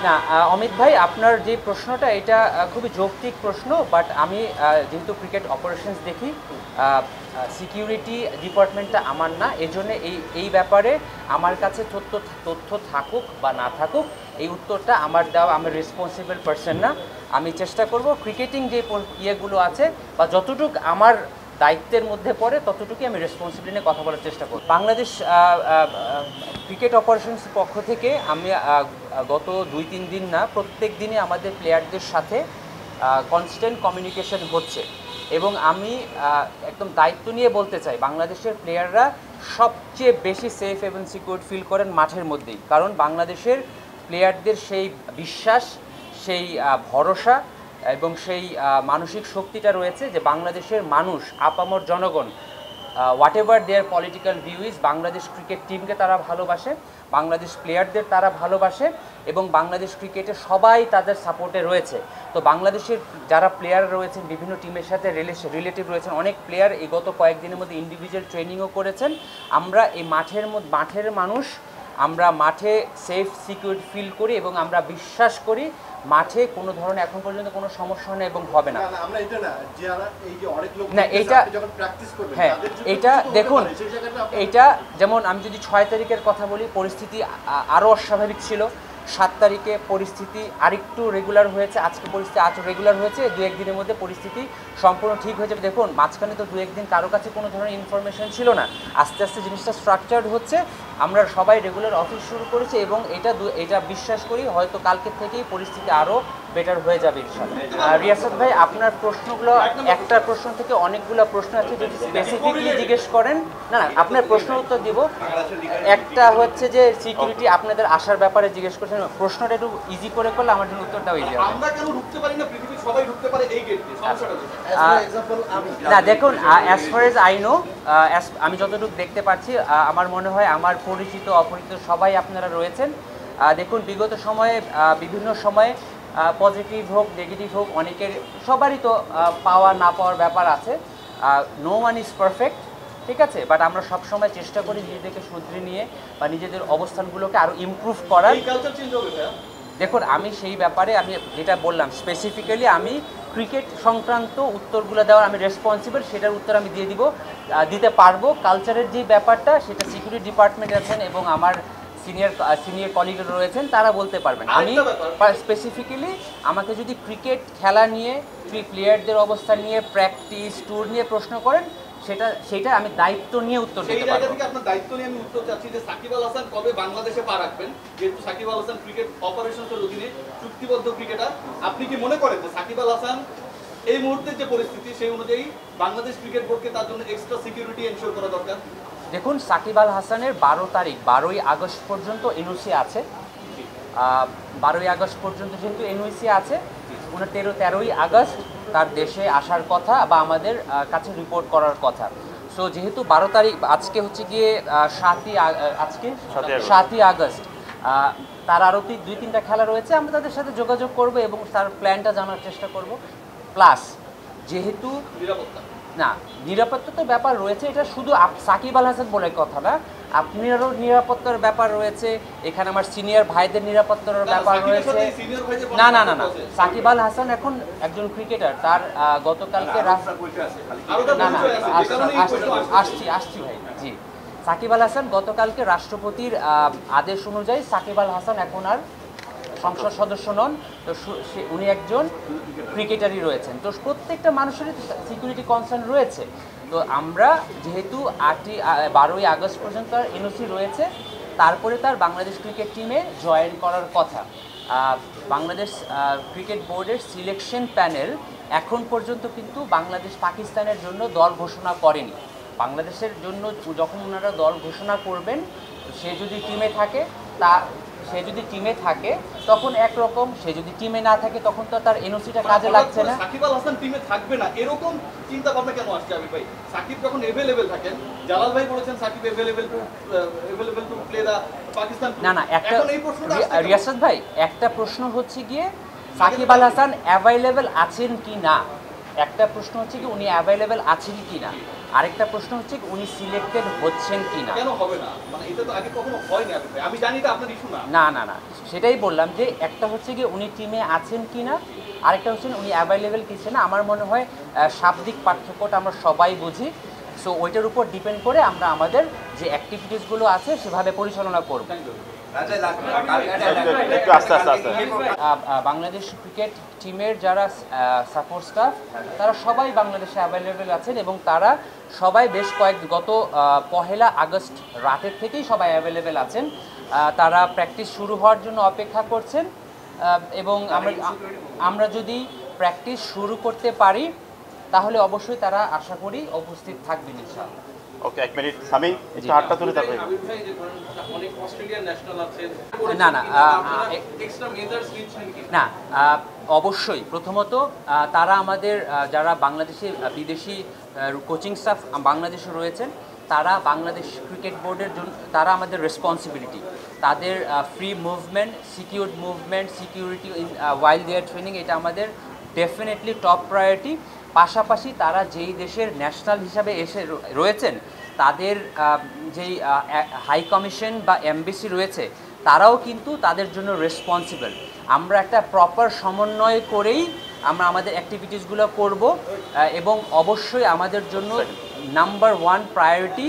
না অমিত ভাই, আপনার যে প্রশ্নটা এটা খুবই যৌক্তিক প্রশ্ন, বাট আমি যেহেতু ক্রিকেট অপারেশনস দেখি, সিকিউরিটি ডিপার্টমেন্টটা আমার না, এজন্য এই ব্যাপারে আমার কাছে তথ্য থাকুক বা না থাকুক, এই উত্তরটা আমার দেওয়া, আমি রেসপন্সিবল পারসন না। আমি চেষ্টা করব ক্রিকেটিং যে ইয়েগুলো আছে বা যতটুকু আমার দায়িত্বের মধ্যে পড়ে ততটুকুই আমি রেসপন্সিবিলিটি নিয়ে কথা বলার চেষ্টা করব। বাংলাদেশ ক্রিকেট অপারেশনস পক্ষ থেকে আমি গত 2-3 দিন না, প্রত্যেক দিনই আমাদের প্লেয়ারদের সাথে কনস্ট্যান্ট কমিউনিকেশন হচ্ছে, এবং আমি একদম দায়িত্ব নিয়ে বলতে চাই বাংলাদেশের প্লেয়াররা সবচেয়ে বেশি সেফ এবং সিকিউর ফিল করেন মাঠের মধ্যেই, কারণ বাংলাদেশের প্লেয়ারদের সেই বিশ্বাস, সেই ভরসা এবং সেই মানসিক শক্তিটা রয়েছে যে বাংলাদেশের মানুষ, আপামর জনগণ, whatever their political view is, Bangladesh cricket টিমকে তারা ভালোবাসে, বাংলাদেশ প্লেয়ারদের তারা ভালোবাসে, এবং বাংলাদেশ ক্রিকেটে সবাই তাদের সাপোর্টে রয়েছে। তো বাংলাদেশের যারা প্লেয়ার রয়েছেন, বিভিন্ন টিমের সাথে রিলেটিভ রয়েছেন, অনেক প্লেয়ার এই গত কয়েকদিনের মধ্যে ইন্ডিভিজুয়াল ট্রেনিংও করেছেন। আমরা এই মাঠের মানুষ, আমরা মাঠে সেফ সিকিউর ফিল করি এবং আমরা বিশ্বাস করি মাঠে কোনো ধরনের এখন পর্যন্ত কোনো সমস্যা নেই এবং হবে না। না এইটা, হ্যাঁ এইটা দেখুন, এইটা যেমন আমি যদি 6 তারিখের কথা বলি, পরিস্থিতি আরও অস্বাভাবিক ছিল। 7 তারিখে পরিস্থিতি আরেকটু রেগুলার হয়েছে, আজকে পরিস্থিতি আরও রেগুলার হয়েছে, 2-1 দিনের মধ্যে পরিস্থিতি সম্পূর্ণ ঠিক হয়ে যাবে। দেখুন মাঝখানে তো 2-1 দিন কারো কাছে কোনো ধরনের ইনফরমেশন ছিল না, আস্তে আস্তে জিনিসটা স্ট্রাকচার্ড হচ্ছে, আমরা সবাই রেগুলার অফিস শুরু করেছি, এবং এটা বিশ্বাস করি হয়তো কালকের থেকেই পরিস্থিতি আরও বেটার হয়ে যাবে ইনশাআল্লাহ। রিয়াসাত ভাই, আপনার প্রশ্নগুলো একটা প্রশ্ন থেকে অনেকগুলো প্রশ্ন আছে, যদি স্পেসিফিকলি জিজ্ঞেস করেন, না আপনার প্রশ্নের উত্তর দিব। একটা হচ্ছে যে সিকিউরিটি আপনাদের আসার ব্যাপারে জিজ্ঞেস করছেন, প্রশ্নটা একটু ইজি করে করলে আমার জন্য উত্তরটাও ইজি হবে। আমরা কেন ঢুকতে পারি না, পৃথিবীর সবাই ঢুকতে পারে এই গেট দিয়ে, সমস্যাটা না দেখুন, as far age I know, আমি যতটুকু দেখতে পাচ্ছি, আমার মনে হয় আমার পরিচিত অপরিচিত সবাই আপনারা রয়েছেন। দেখুন বিগত সময়ে বিভিন্ন সময়ে পজিটিভ হোক নেগেটিভ হোক, অনেকের সবারই তো পাওয়া না পাওয়ার ব্যাপার আছে, নো ওয়ান ইজ পারফেক্ট, ঠিক আছে, বাট আমরা সবসময় চেষ্টা করি নিজেদেরকে শুধরে নিয়ে বা নিজেদের অবস্থানগুলোকে আরও ইমপ্রুভ করার। দেখুন আমি সেই ব্যাপারে আমি যেটা বললাম স্পেসিফিক্যালি, আমি ক্রিকেট সংক্রান্ত উত্তরগুলো দেওয়ার আমি রেসপন্সিবল, সেটার উত্তর আমি দিতে পারবো। কালচারের যে ব্যাপারটা সেটা সিকিউরিটি ডিপার্টমেন্ট আছেন এবং আমার সিনিয়র কলিগরা রয়েছেন, তারা বলতে পারবেন। আমি স্পেসিফিক্যালি আমাকে যদি ক্রিকেট খেলা নিয়ে, প্লেয়ারদের অবস্থা নিয়ে, প্র্যাকটিস ট্যুর নিয়ে প্রশ্ন করেন, সেটা আমি দায়িত্ব নিয়ে উত্তর দিতে পারবো। সেই জায়গা থেকে আপনার দায়িত্ব নিয়ে আমি উত্তর চাচ্ছি যে সাকিব আল হাসান কবে বাংলাদেশে পা রাখবেন, যেহেতু সাকিব আল হাসান ক্রিকেট অপারেশনসের অধীনে চুক্তিবদ্ধ ক্রিকেটার, আপনি কি মনে করেন যে সাকিব আল হাসান এই মুহূর্তের যে পরিস্থিতি সেই অনুযায়ী বাংলাদেশ ক্রিকেট বোর্ডকে তার জন্য এক্সট্রা সিকিউরিটি এনশিওর করা দরকার? দেখুন সাকিব আল হাসানের 12ই আগস্ট পর্যন্ত এনওসি আছে, 12ই আগস্ট পর্যন্ত যেহেতু এনওসি আছে, 13ই আগস্ট তার দেশে আসার কথা বা আমাদের কাছে রিপোর্ট করার কথা। সো যেহেতু 12 তারিখ, আজকে হচ্ছে গিয়ে 7ই আগস্ট, তার আরও 2-3টা খেলা রয়েছে, আমরা তাদের সাথে যোগাযোগ করব এবং তার প্ল্যানটা জানার চেষ্টা করব। প্লাস যেহেতু নিরাপত্তা তো ব্যাপার রয়েছে, এটা শুধু সাকিব আল হাসান বলে কথা না, আপনারও নিরাপত্তার ব্যাপার রয়েছে, এখানে আমার সিনিয়র ভাইদের নিরাপত্তার ব্যাপার রয়েছে। না না না না সাকিব আল হাসান এখন একজন ক্রিকেটার, তার গতকালকে আসছি ভাই, জি সাকিব আল হাসান গতকালকে রাষ্ট্রপতির আদেশ অনুযায়ী সাকিব আল হাসান এখন আর সংসদ সদস্য নন, তো উনি একজন ক্রিকেটারই রয়েছেন। তো প্রত্যেকটা মানুষেরই সিকিউরিটি কনসার্ন রয়েছে। তো আমরা যেহেতু 12ই আগস্ট পর্যন্ত এনওসি রয়েছে, তারপরে তার বাংলাদেশ ক্রিকেট টিমে জয়েন করার কথা। বাংলাদেশ ক্রিকেট বোর্ডের সিলেকশন প্যানেল এখন পর্যন্ত কিন্তু বাংলাদেশ পাকিস্তানের জন্য দল ঘোষণা করেনি। বাংলাদেশের জন্য যখন ওনারা দল ঘোষণা করবেন, সে যদি টিমে থাকে তখন একরকম, সে যদি টিমে না থাকে তখন তো তার এনওসিটা কাজে লাগছে না। সাকিব আল হাসান টিমে থাকবে না এরকম চিন্তা ভাবনা কেন আসছে? আমি ভাই সাকিব যখন अवेलेबल থাকেন, জালাল ভাই বলেছেন Shakib available to play the Pakistan. না একটা রিয়াসাত ভাই, একটা প্রশ্ন হচ্ছে গিয়ে সাকিব আল হাসান অ্যাভেলেবল আছেন কি না, একটা প্রশ্ন হচ্ছে কি উনি অ্যাভেলেবেল আছেন কি না, আরেকটা প্রশ্ন হচ্ছে কি উনি সিলেক্টেড হচ্ছেন কি না। কেন হবে না? মানে এটা তো আগে কখনো হয়নি আবির ভাই। আমি জানি এটা আপনার ইস্যু না। না না না, সেটাই বললাম যে একটা হচ্ছে কি উনি টিমে আছেন কি না, আরেকটা হচ্ছে উনি অ্যাভেলেবেল কি না। আমার মনে হয় শাব্দিক পার্থক্যটা আমরা সবাই বুঝি, সো ওইটার উপর ডিপেন্ড করে আমরা আমাদের যে অ্যাক্টিভিটিসগুলো আছে সেভাবে পরিচালনা করব। একটু আস্তে আস্তে আস্তে। বাংলাদেশ ক্রিকেট টিমের যারা সাপোর্ট স্টাফ তারা সবাই বাংলাদেশে অ্যাভেলেবেল আছেন এবং তারা সবাই বেশ গত 1 আগস্ট রাতের থেকেই সবাই অ্যাভেলেবেল আছেন। তারা প্র্যাকটিস শুরু হওয়ার জন্য অপেক্ষা করছেন এবং আমরা যদি প্র্যাকটিস শুরু করতে পারি তাহলে অবশ্যই তারা আশা করি উপস্থিত থাকবেন ইনশাআল্লাহ। ওকে, 1 মিনিট সামি, একটু হাতটা তুলে তারপরে। আবির ভাই যে ধরেন অনেক অস্ট্রেলিয়ান ন্যাশনাল আছে, না না এক্সট্রা মেজার্স নিচ্ছেন কি? না, অবশ্যই প্রথমত তারা আমাদের যারা বাংলাদেশি বিদেশি কোচিং স্টাফ বাংলাদেশে রয়েছেন তারা বাংলাদেশ ক্রিকেট বোর্ডের জন্য তারা আমাদের রেসপন্সিবিলিটি, তাদের free movement, security in while their training, এটা আমাদের ডেফিনেটলি টপ প্রায়োরিটি। পাশাপাশি তারা যেই দেশের ন্যাশনাল হিসাবে এসে রয়েছেন তাদের যেই হাই কমিশন বা এমবিসি রয়েছে তারাও কিন্তু তাদের জন্য রেসপন্সিবল। আমরা একটা প্রপার সমন্বয় করেই আমরা আমাদের অ্যাক্টিভিটিসগুলো করব এবং অবশ্যই আমাদের জন্য নাম্বার 1 প্রায়োরিটি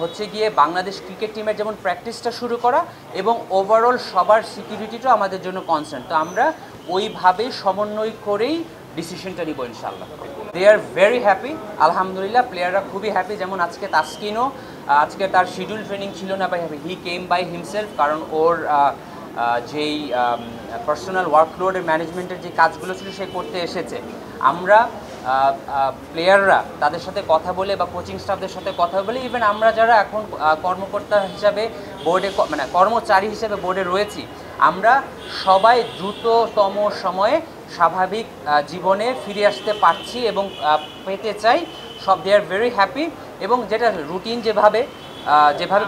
হচ্ছে গিয়ে বাংলাদেশ ক্রিকেট টিমের যেমন প্র্যাকটিসটা শুরু করা এবং ওভারঅল সবার সিকিউরিটিটাও আমাদের জন্য কনসার্ন। তো আমরা ওইভাবেই সমন্বয় করেই ডিসিশনটা নিব ইনশাআল্লাহ। দে আর ভেরি হ্যাপি, আলহামদুলিল্লাহ প্লেয়াররা খুবই হ্যাপি। যেমন আজকে তাসকিনও, আজকে তার শিডিউল ট্রেনিং ছিল না by he came by himself, কারণ ওর যেই পার্সোনাল ওয়ার্কলোডের ম্যানেজমেন্টের যে কাজগুলো ছিল সে করতে এসেছে। আমরা প্লেয়াররা তাদের সাথে কথা বলে বা কোচিং স্টাফদের সাথে কথা বলে, ইভেন আমরা যারা এখন কর্মকর্তা হিসাবে বোর্ডে মানে কর্মচারী হিসেবে বোর্ডে রয়েছি, আমরা সবাই দ্রুততম সময়ে স্বাভাবিক জীবনে ফিরে আসতে পারছি এবং পেতে চাই। সব দে আর ভেরি হ্যাপি এবং যেটা রুটিন যেভাবে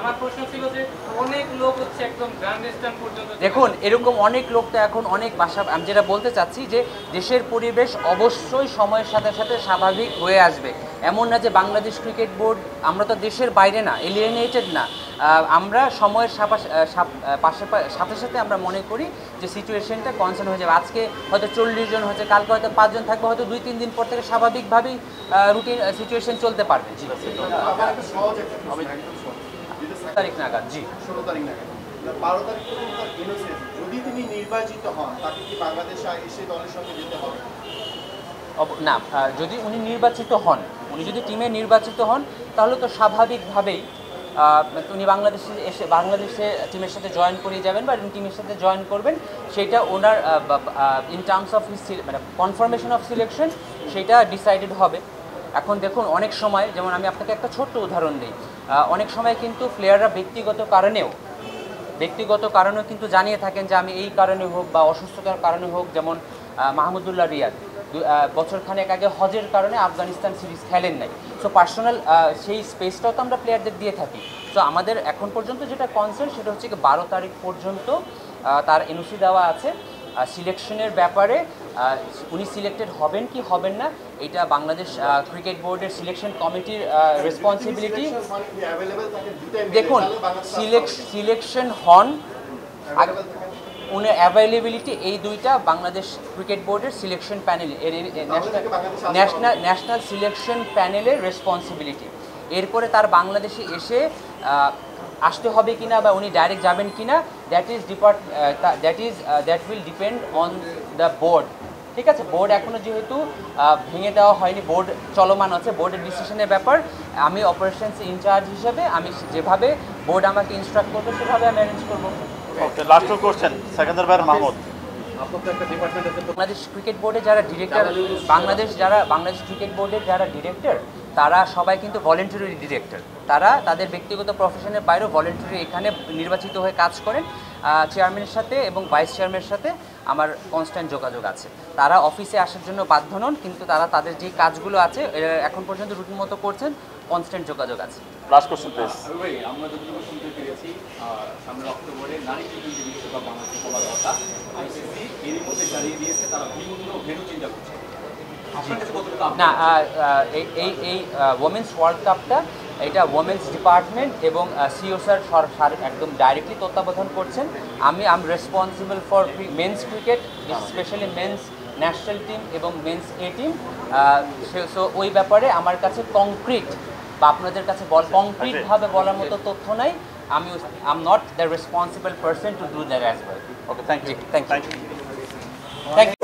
আমার প্রশ্ন ছিল যে অনেক লোক হচ্ছে একদম গ্র্যান্ডস্ট্যান্ড পর্যন্ত, দেখুন এরকম অনেক লোক তো এখন অনেক বাসা, আমি যেটা বলতে চাচ্ছি যে দেশের পরিবেশ অবশ্যই সময়ের সাথে সাথে স্বাভাবিক হয়ে আসবে। এমন না যে বাংলাদেশ ক্রিকেট বোর্ড, আমরা তো দেশের বাইরে না, এলিয়েনেটেড না, আমরা সময়ের সাথে সাথে আমরা মনে করি যে সিচুয়েশনটা কনসার্ন হয়ে যাবে। আজকে হয়তো 40 জন হচ্ছে, কালকে হয়তো 5 জন থাকবে, হয়তো 2-3 দিন পর থেকে স্বাভাবিকভাবেই রুটিন সিচুয়েশন চলতে পারবে। জি, 16 তারিখ নাগাদ। জি, 16 তারিখ নাগাদ। 12 তারিখ পর্যন্ত তার ইনোসেন্স, যদি তিনি নির্বাচিত হন তাকে কি বাংলাদেশে এসে দলের সঙ্গে যেতে হবে? না, যদি উনি নির্বাচিত হন, উনি যদি টিমে নির্বাচিত হন তাহলে তো স্বাভাবিকভাবেই উনি বাংলাদেশে টিমের সাথে জয়েন করে যাবেন বা টিমের সাথে জয়েন করবেন। সেটা ওনার ইন টার্মস অফ হিস মানে কনফার্মেশন অফ সিলেকশন সেটা ডিসাইডেড হবে। এখন দেখুন অনেক সময়, যেমন আমি আপনাকে একটা ছোট্ট উদাহরণ দিই, অনেক সময় কিন্তু প্লেয়াররা ব্যক্তিগত কারণেও কিন্তু জানিয়ে থাকেন যে আমি এই কারণে হোক বা অসুস্থতার কারণে হোক, যেমন মাহমুদুল্লাহ রিয়াদ বছরখানেক আগে হজের কারণে আফগানিস্তান সিরিজ খেলেন নাই। সো পার্সোনাল সেই স্পেসটাও তো আমরা প্লেয়ারদের দিয়ে থাকি। সো আমাদের এখন পর্যন্ত যেটা কনসার্ন সেটা হচ্ছে কি 12 তারিখ পর্যন্ত তার এনওসি দেওয়া আছে। সিলেকশনের ব্যাপারে উনি সিলেক্টেড হবেন কি হবেন না এটা বাংলাদেশ ক্রিকেট বোর্ডের সিলেকশন কমিটির রেসপন্সিবিলিটি। দেখুন সিলেকশন হন উনি অ্যাভেলেবিলিটি, এই দুইটা বাংলাদেশ ক্রিকেট বোর্ডের সিলেকশন প্যানেল ন্যাশনাল সিলেকশন প্যানেলের রেসপন্সিবিলিটি। এরপরে তার বাংলাদেশে এসে আসতে হবে কিনা বা উনি ডাইরেক্ট যাবেন কিনা that will depend on the board. ঠিক আছে, বোর্ড এখনও যেহেতু ভেঙে দেওয়া হয়নি, বোর্ড চলমান আছে, বোর্ডের ডিসিশনের ব্যাপার। আমি অপারেশনস ইনচার্জ হিসেবে আমি যেভাবে বোর্ড আমাকে ইনস্ট্রাক্ট করবে সেভাবে আমি অ্যারেঞ্জ করবো। ওকে, লাস্ট কোশ্চেন সেকেন্দার ভাই মাহমুদ। বাংলাদেশ ক্রিকেট বোর্ডে যারা ডিরেক্টর, বাংলাদেশ ক্রিকেট বোর্ডের যারা ডিরেক্টর তারা সবাই কিন্তু ভলেন্টারি ডিরেক্টর। তারা তাদের ব্যক্তিগত প্রফেশনের বাইরেও ভলেন্টারি এখানে নির্বাচিত হয়ে কাজ করেন। চেয়ারম্যানের সাথে এবং ভাইস চেয়ারম্যানের সাথে আমার কনস্ট্যান্ট যোগাযোগ আছে। তারা অফিসে আসার জন্য বাধ্য নন, কিন্তু তারা তাদের যে কাজগুলো আছে এখন পর্যন্ত রুটিন মতো করছেন, কনস্ট্যান্ট যোগাযোগ আছে। Last question please. ভাই, আমরা যতটুকু শুনতে পেরেছি সামনের অক্টোবরে নারী টি-20 বিশ্বকাপ বাংলাদেশে হওয়ার কথা, আইসিসি এরই মধ্যে জানিয়ে দিয়েছে তারা বিভিন্ন ভেন্যু চিন্তা করছে। আপনার কাছে কতটুকু না এই ওমেন্স ওয়ার্ল্ড কাপটা এটা ওমেন্স ডিপার্টমেন্ট এবং সিও স্যার একদম ডাইরেক্টলি তত্ত্বাবধান করছেন। আমি responsible for men's cricket, specially men's national team এবং মেন্স এ টিম। সো ওই ব্যাপারে আমার কাছে কংক্রিট বা আপনাদের কাছে কংক্রিটভাবে বলার মতো তথ্য নাই। I am not the responsible person to do that as well. Okay thank you thank you.